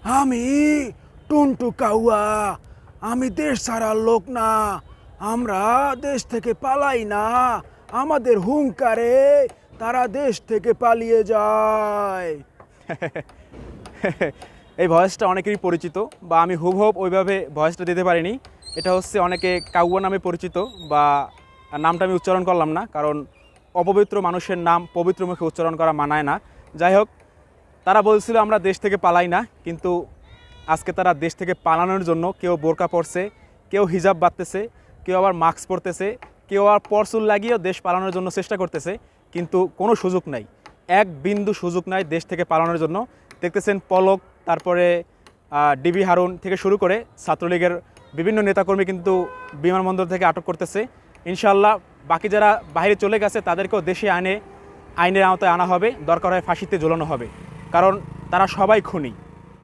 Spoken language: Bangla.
আমি টুনটু কাউয়া। আমি দেশ ছাড়ার লোক না। আমরা দেশ থেকে পালাই না। আমাদের হুঙ্কারে তারা দেশ থেকে পালিয়ে যায়। এই ভয়েসটা অনেকেরই পরিচিত, বা আমি হুবহুব ওইভাবে ভয়েসটা দিতে পারিনি। এটা হচ্ছে অনেকে কাউয়া নামে পরিচিত, বা নামটা আমি উচ্চারণ করলাম না, কারণ অপবিত্র মানুষের নাম পবিত্র মুখে উচ্চারণ করা মানায় না। যাই হোক, তারা বলছিল আমরা দেশ থেকে পালাই না, কিন্তু আজকে তারা দেশ থেকে পালানোর জন্য কেউ বোরকা পরছে, কেউ হিজাব বাঁধতেছে, কেউ আবার মাস্ক পরতেছে, কেউ আবার পরচুল লাগিয়েও দেশ পালানোর জন্য চেষ্টা করতেছে, কিন্তু কোনো সুযোগ নাই, এক বিন্দু সুযোগ নাই দেশ থেকে পালানোর জন্য। দেখতেছেন পলক, তারপরে ডিবি হারুন থেকে শুরু করে ছাত্রলীগের বিভিন্ন নেতাকর্মী কিন্তু বিমানবন্দর থেকে আটক করতেছে। ইনশাআল্লাহ বাকি যারা বাইরে চলে গেছে তাদেরকেও দেশে আইনের আওতায় আনা হবে, দরকার হয় ফাঁসিতে ঝোলানো হবে, কারণ তারা সবাই খুনি।